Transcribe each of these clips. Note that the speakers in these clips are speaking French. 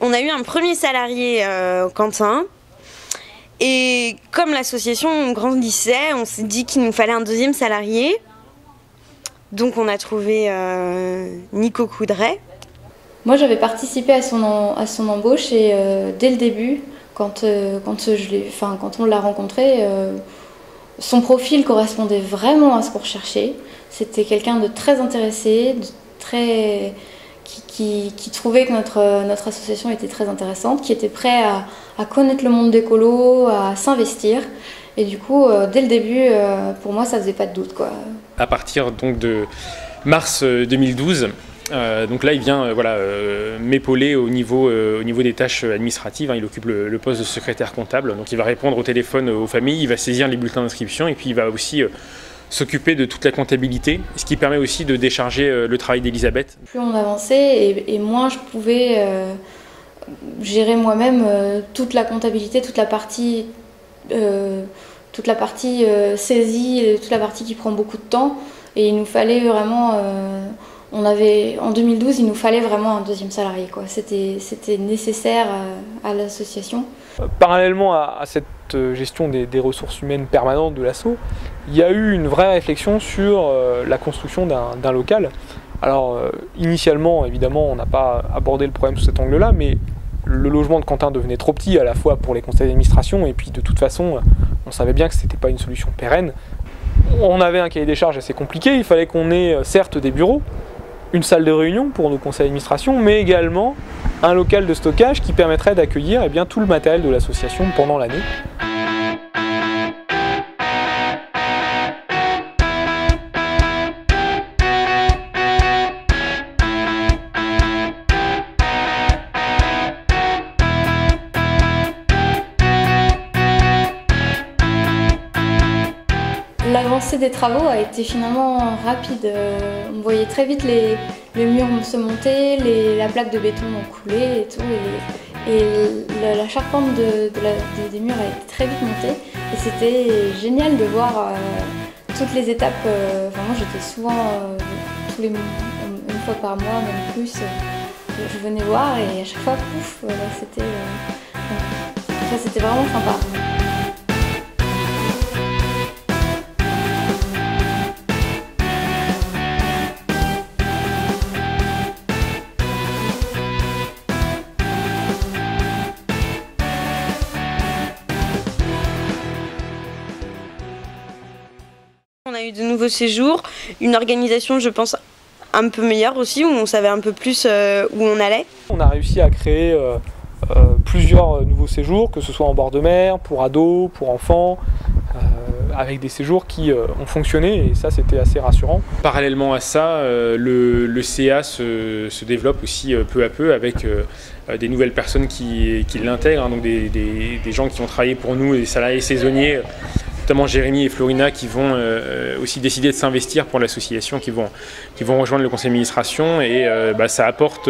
On a eu un premier salarié, Quentin. Et comme l'association grandissait, on s'est dit qu'il nous fallait un deuxième salarié. Donc on a trouvé Nico Coudray. Moi j'avais participé à son embauche et dès le début, quand on l'a rencontré, son profil correspondait vraiment à ce qu'on recherchait. C'était quelqu'un de très intéressé, qui trouvait que notre association était très intéressante, qui était prêt à connaître le monde d'écolo, à s'investir. Et du coup, dès le début, pour moi, ça faisait pas de doute, quoi. À partir donc de mars 2012, donc là, il vient m'épauler au niveau des tâches administratives. Il occupe le poste de secrétaire comptable. Donc il va répondre au téléphone aux familles, il va saisir les bulletins d'inscription et puis il va aussi s'occuper de toute la comptabilité, ce qui permet aussi de décharger le travail d'Elisabeth. Plus on avançait et moins je pouvais gérer moi-même toute la comptabilité, toute la partie saisie, toute la partie qui prend beaucoup de temps. Et il nous fallait vraiment... en 2012, il nous fallait vraiment un deuxième salarié, quoi. C'était nécessaire à l'association. Parallèlement à cette gestion des ressources humaines permanentes de l'asso, il y a eu une vraie réflexion sur la construction d'un local. Alors initialement, évidemment, on n'a pas abordé le problème sous cet angle-là, mais le logement de Quentin devenait trop petit à la fois pour les conseils d'administration et puis de toute façon, on savait bien que ce n'était pas une solution pérenne. On avait un cahier des charges assez compliqué, il fallait qu'on ait certes des bureaux, une salle de réunion pour nos conseils d'administration, mais également un local de stockage qui permettrait d'accueillir tout le matériel de l'association pendant l'année. L'avancée des travaux a été finalement rapide. On voyait très vite les murs se monter, la plaque de béton coulait et tout. Et la charpente des murs a été très vite montée. Et c'était génial de voir toutes les étapes. Moi j'étais souvent, une fois par mois, même plus, je venais voir et à chaque fois, pouf, c'était vraiment sympa. On a eu de nouveaux séjours, une organisation, je pense, un peu meilleure aussi, où on savait un peu plus où on allait. On a réussi à créer plusieurs nouveaux séjours, que ce soit en bord de mer, pour ados, pour enfants, avec des séjours qui ont fonctionné et ça c'était assez rassurant. Parallèlement à ça, le CA se développe aussi peu à peu avec des nouvelles personnes qui l'intègrent, donc des gens qui ont travaillé pour nous, des salariés saisonniers, notamment Jérémy et Florina qui vont aussi décider de s'investir pour l'association, qui vont rejoindre le conseil d'administration et ça apporte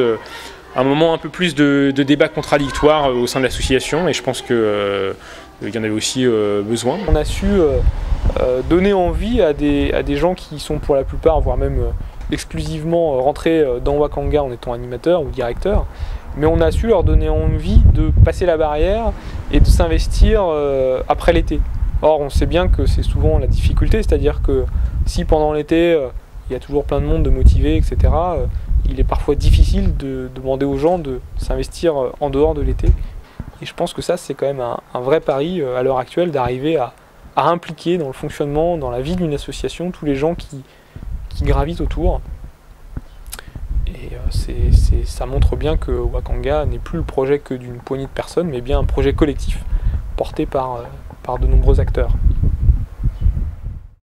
un moment un peu plus de débat contradictoire au sein de l'association et je pense que il y en avait aussi besoin. On a su donner envie à des gens qui sont pour la plupart, voire même exclusivement rentrés dans Wakanga en étant animateurs ou directeurs, mais on a su leur donner envie de passer la barrière et de s'investir après l'été. Or, on sait bien que c'est souvent la difficulté, c'est-à-dire que si pendant l'été, il y a toujours plein de monde de motivés, etc., il est parfois difficile de demander aux gens de s'investir en dehors de l'été. Et je pense que ça, c'est quand même un vrai pari à l'heure actuelle d'arriver à impliquer dans le fonctionnement, dans la vie d'une association, tous les gens qui gravitent autour. Et ça montre bien que Wakanga n'est plus le projet que d'une poignée de personnes, mais bien un projet collectif porté par de nombreux acteurs.